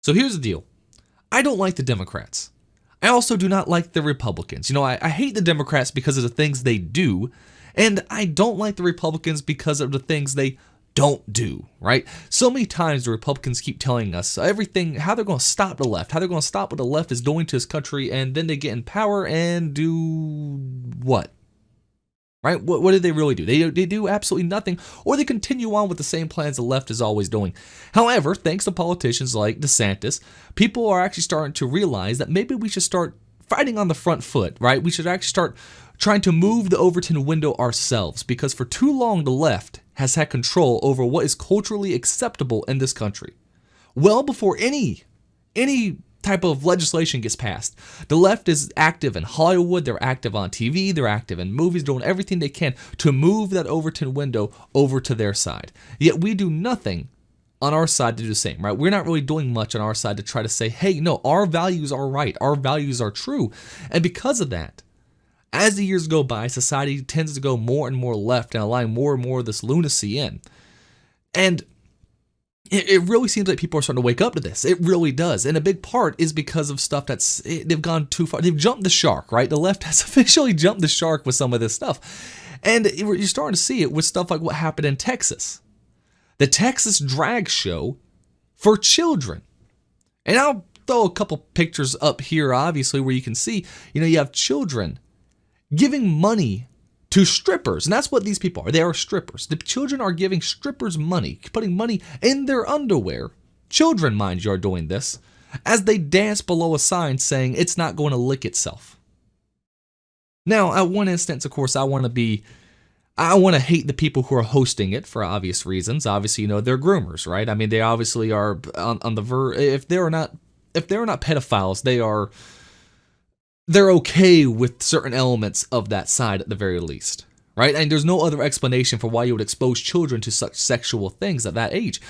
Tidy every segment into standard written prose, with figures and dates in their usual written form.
So here's the deal. I don't like the Democrats. I also do not like the Republicans. I hate the Democrats because of the things they do, and I don't like the Republicans because of the things they don't do, right? So many times the Republicans keep telling us everything, how they're going to stop the left, how they're going to stop what the left is doing to this country, and then they get in power and do what? Right? What did they really do? They do absolutely nothing, or they continue on with the same plans the left is always doing. However, thanks to politicians like DeSantis, people are actually starting to realize that maybe we should start fighting on the front foot, right? We should actually start trying to move the Overton window ourselves, because for too long the left has had control over what is culturally acceptable in this country. Well before any type of legislation gets passed, the left is active in Hollywood, they're active on TV, they're active in movies, doing everything they can to move that Overton window over to their side. Yet we do nothing on our side to do the same, right? We're not really doing much on our side to try to say, hey, no, our values are right, our values are true. And because of that, as the years go by, society tends to go more and more left and allowing more and more of this lunacy in. And it really seems like people are starting to wake up to this. It really does. And a big part is because of stuff they've gone too far. They've jumped the shark, right? The left has officially jumped the shark with some of this stuff. And you're starting to see it with stuff like what happened in Texas. The Texas drag show for children. And I'll throw a couple pictures up here, obviously, where you can see, you have children giving money to strippers. And that's what these people are. They are strippers. The children are giving strippers money, putting money in their underwear. Children, mind you, are doing this as they dance below a sign saying it's not going to lick itself. Now, at one instance, of course, I want to hate the people who are hosting it for obvious reasons. Obviously, they're groomers, right? I mean, they obviously are on the verge. If they're not pedophiles, they're okay with certain elements of that side at the very least, right? And there's no other explanation for why you would expose children to such sexual things at that age.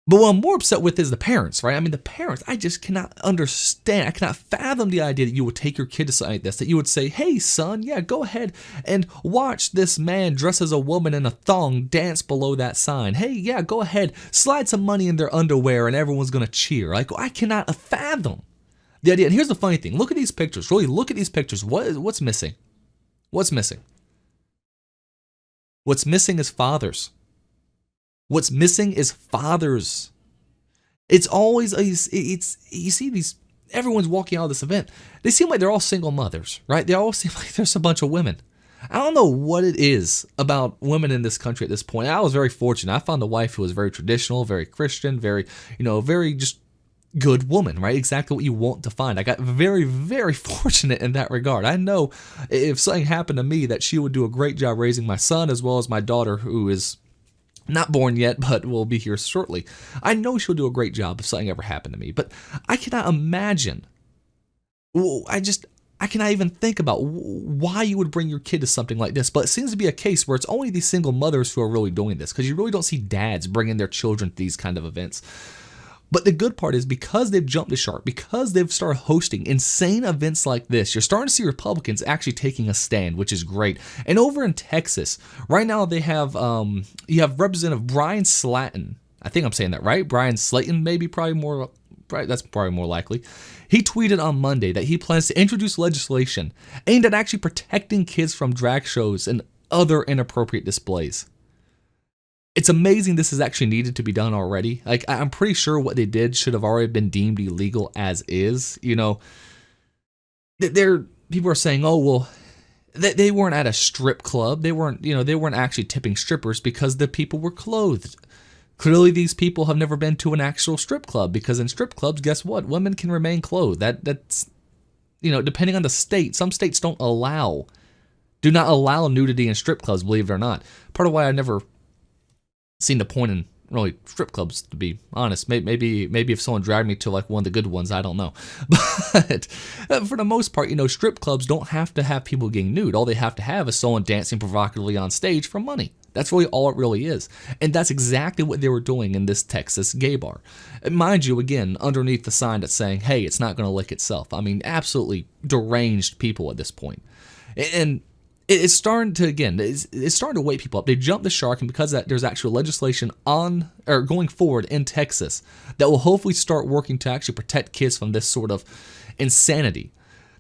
But what I'm more upset with is the parents, right? I mean, the parents, I just cannot understand. I cannot fathom the idea that you would take your kid to something like this, that you would say, hey, son, yeah, go ahead and watch this man dressed as a woman in a thong dance below that sign. Hey, yeah, go ahead, slide some money in their underwear and everyone's going to cheer. Like, I cannot fathom the idea. And here's the funny thing. Look at these pictures. Really, look at these pictures. What's missing? What's missing? What's missing is fathers. What's missing is fathers. It's always, you see these, everyone's walking out of this event. They seem like they're all single mothers, right? They all seem like there's a bunch of women. I don't know what it is about women in this country at this point. I was very fortunate. I found a wife who was very traditional, very Christian, very just good woman, right? Exactly what you want to find. I got very, very fortunate in that regard. I know if something happened to me that she would do a great job raising my son as well as my daughter, who is not born yet, but will be here shortly. I know she'll do a great job if something ever happened to me, but I cannot imagine. I cannot even think about why you would bring your kid to something like this, but it seems to be a case where it's only these single mothers who are really doing this, because you really don't see dads bringing their children to these kind of events. But the good part is, because they've jumped the shark, because they've started hosting insane events like this, you're starting to see Republicans actually taking a stand, which is great. And over in Texas, right now they have, you have Representative Brian Slayton. I think I'm saying that right. Brian Slayton, that's probably more likely. He tweeted on Monday that he plans to introduce legislation aimed at actually protecting kids from drag shows and other inappropriate displays. It's amazing this is actually needed to be done already. Like, I'm pretty sure what they did should have already been deemed illegal as is. People are saying, oh, well, they weren't at a strip club. They weren't actually tipping strippers because the people were clothed. Clearly, these people have never been to an actual strip club, because in strip clubs, guess what? Women can remain clothed. That's depending on the state. Some states do not allow nudity in strip clubs, believe it or not. Part of why I never seen the point in really strip clubs, to be honest. Maybe if someone dragged me to like one of the good ones, I don't know. But for the most part, strip clubs don't have to have people getting nude. All they have to have is someone dancing provocatively on stage for money. That's really all it really is. And that's exactly what they were doing in this Texas gay bar. And mind you, again, underneath the sign that's saying, hey, it's not going to lick itself. I mean, absolutely deranged people at this point. And it's starting to, again, it's starting to wake people up. They jumped the shark, and because of that, there's actual legislation on or going forward in Texas that will hopefully start working to actually protect kids from this sort of insanity.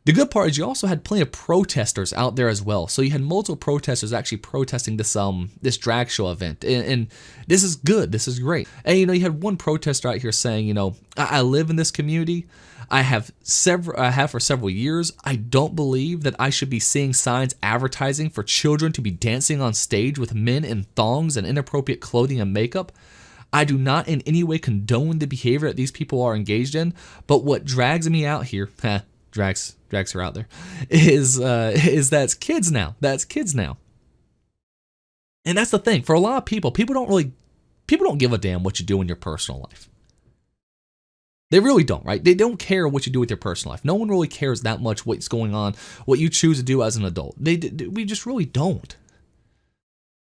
The good part is you also had plenty of protesters out there as well. So you had multiple protesters actually protesting this drag show event, and this is good. This is great. And you had one protester out here saying, I live in this community. I have for several years. I don't believe that I should be seeing signs advertising for children to be dancing on stage with men in thongs and inappropriate clothing and makeup. I do not in any way condone the behavior that these people are engaged in, but what drags me out here, drags her out there, is that's kids now. That's kids now. And that's the thing. For a lot of people don't give a damn what you do in your personal life. They really don't, right? They don't care what you do with your personal life. No one really cares that much what's going on, what you choose to do as an adult. We just really don't.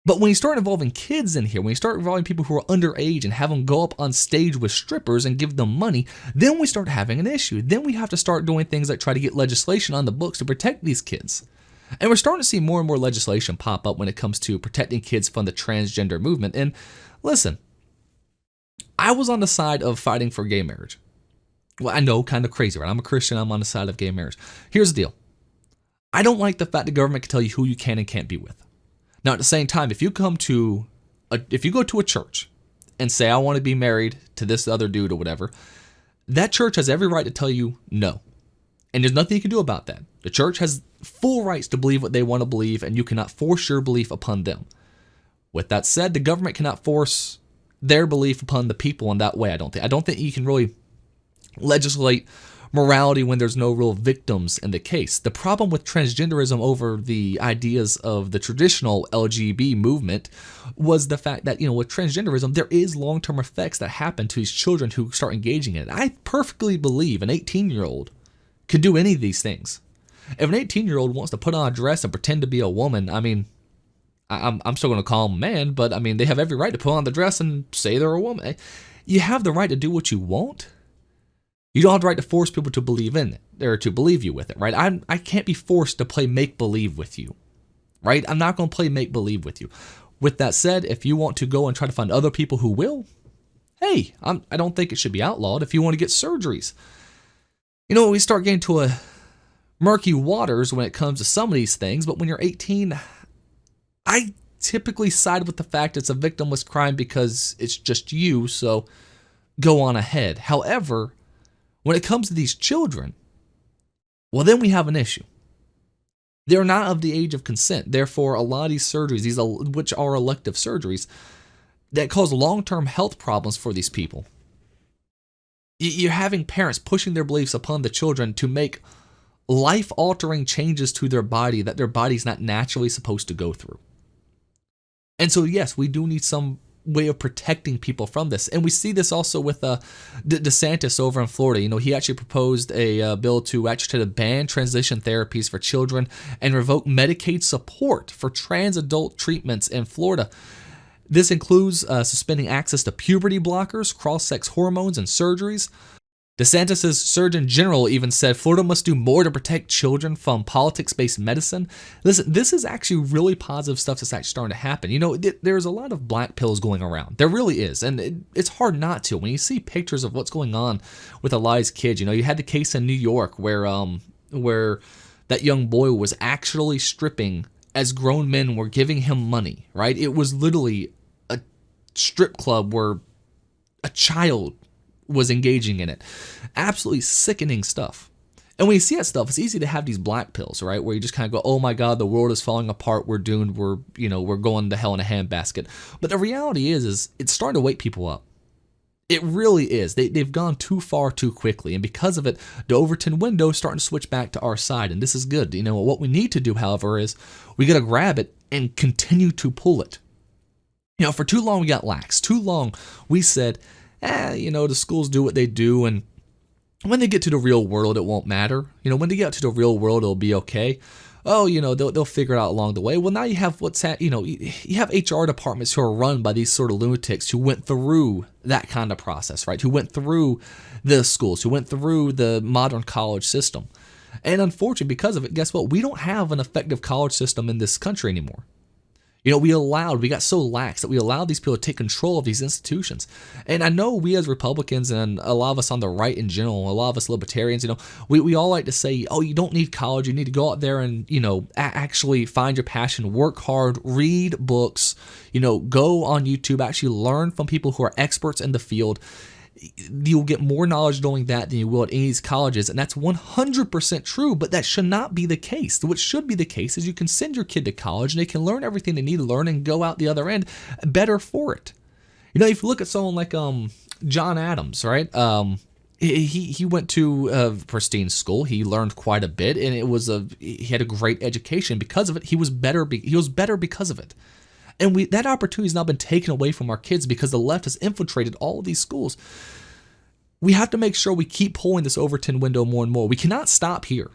But when you start involving kids in here, when you start involving people who are underage and have them go up on stage with strippers and give them money, then we start having an issue. Then we have to start doing things like try to get legislation on the books to protect these kids. And we're starting to see more and more legislation pop up when it comes to protecting kids from the transgender movement. And listen, I was on the side of fighting for gay marriage. Well, I know, kind of crazy, right? I'm a Christian. I'm on the side of gay marriage. Here's the deal. I don't like the fact the government can tell you who you can and can't be with. Now, at the same time, if you go to a church and say, I want to be married to this other dude or whatever, that church has every right to tell you no. And there's nothing you can do about that. The church has full rights to believe what they want to believe, and you cannot force your belief upon them. With that said, the government cannot force their belief upon the people in that way, I don't think you can really legislate morality when there's no real victims in the case. The problem with transgenderism over the ideas of the traditional LGBT movement was the fact that, with transgenderism, there is long-term effects that happen to these children who start engaging in it. I perfectly believe an 18-year-old could do any of these things. If an 18-year-old wants to put on a dress and pretend to be a woman, I'm still going to call them a man, but they have every right to put on the dress and say they're a woman. You have the right to do what you want. You don't have the right to force people to believe in it or to believe you with it, right? I can't be forced to play make-believe with you, right? I'm not going to play make-believe with you. With that said, if you want to go and try to find other people who will, hey, I don't think it should be outlawed. If you want to get surgeries, we start getting to a murky waters when it comes to some of these things, but when you're 18, I typically side with the fact it's a victimless crime because it's just you, so go on ahead. However, when it comes to these children, well, then we have an issue. They're not of the age of consent. Therefore, a lot of these surgeries, which are elective surgeries, that cause long-term health problems for these people. You're having parents pushing their beliefs upon the children to make life-altering changes to their body that their body's not naturally supposed to go through. And so, yes, we do need some way of protecting people from this. And we see this also with DeSantis over in Florida. He actually proposed a bill to actually try to ban transition therapies for children and revoke Medicaid support for trans adult treatments in Florida. This includes suspending access to puberty blockers, cross-sex hormones, and surgeries. DeSantis' Surgeon General even said Florida must do more to protect children from politics-based medicine. Listen, this is actually really positive stuff that's actually starting to happen. There's a lot of black pills going around. There really is, and it's hard not to. When you see pictures of what's going on with a lot of these kids, you had the case in New York where that young boy was actually stripping as grown men were giving him money, right? It was literally a strip club where a child was engaging in it. Absolutely sickening stuff. And when you see that stuff, it's easy to have these black pills, right? Where you just kind of go, oh my God, the world is falling apart. We're doomed. We're going to hell in a handbasket. But the reality is it's starting to wake people up. It really is. They've gone too far too quickly. And because of it, the Overton window is starting to switch back to our side. And this is good. What we need to do, however, is we got to grab it and continue to pull it. For too long we got lax. Too long we said, the schools do what they do, and when they get to the real world, it won't matter. When they get to the real world, it'll be okay. Oh, they'll figure it out along the way. Well, now you have you have HR departments who are run by these sort of lunatics who went through that kind of process, right? Who went through the schools, who went through the modern college system. And unfortunately, because of it, guess what? We don't have an effective college system in this country anymore. You know, we got so lax that we allowed these people to take control of these institutions. And I know we as Republicans and a lot of us on the right in general, a lot of us libertarians, you know, we all like to say, oh, you don't need college. You need to go out there and, you know, actually find your passion, work hard, read books, you know, go on YouTube, actually learn from people who are experts in the field. You'll get more knowledge doing that than you will at any of these colleges, and that's 100% true, but that should not be the case. What should be the case is you can send your kid to college and they can learn everything they need to learn and go out the other end better for it. You know, if you look at someone like John Adams, right? He went to a pristine school. He learned quite a bit, and he had a great education because of it. He was better because of it. And that opportunity has now been taken away from our kids because the left has infiltrated all of these schools. We have to make sure we keep pulling this Overton window more and more. We cannot stop here.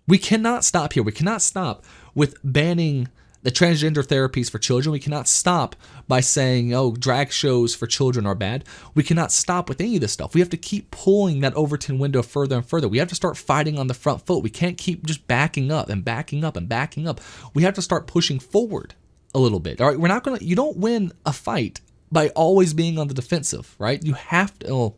We cannot stop here. We cannot stop with banning the transgender therapies for children. We cannot stop by saying, oh, drag shows for children are bad. We cannot stop with any of this stuff. We have to keep pulling that Overton window further and further. We have to start fighting on the front foot. We can't keep just backing up and backing up and backing up. We have to start pushing forward a little bit. All right, you don't win a fight by always being on the defensive, right? You have to,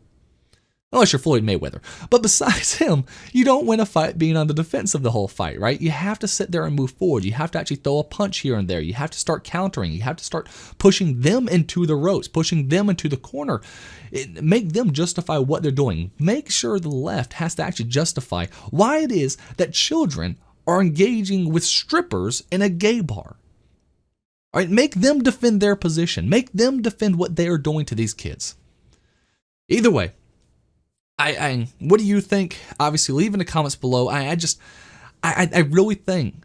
unless you're Floyd Mayweather. But besides him, you don't win a fight being on the defensive the whole fight, right? You have to sit there and move forward. You have to actually throw a punch here and there. You have to start countering. You have to start pushing them into the ropes, pushing them into the corner. Make them justify what they're doing. Make sure the left has to actually justify why it is that children are engaging with strippers in a gay bar. All right, make them defend their position. Make them defend what they are doing to these kids. Either way, what do you think? Obviously, leave in the comments below. I really think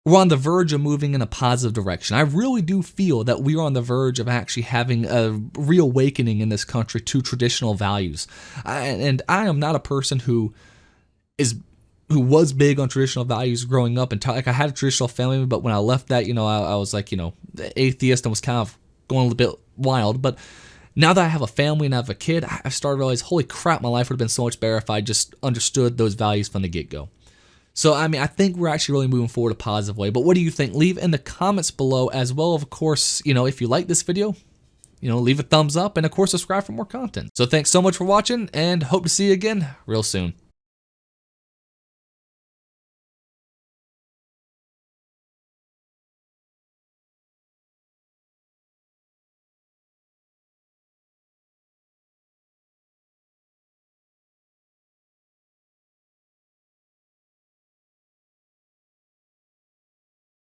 we're on the verge of moving in a positive direction. I really do feel that we are on the verge of actually having a reawakening in this country to traditional values. And I am not a person who was big on traditional values growing up, and like I had a traditional family, but when I left that, you know, I was like, you know, atheist and was kind of going a little bit wild. But now that I have a family and I have a kid, I started to realize, holy crap, my life would have been so much better if I just understood those values from the get-go. So, I mean, I think we're actually really moving forward a positive way. But what do you think? Leave in the comments below, as well. Of course, you know, if you like this video, you know, leave a thumbs up, and of course, subscribe for more content. So thanks so much for watching, and hope to see you again real soon.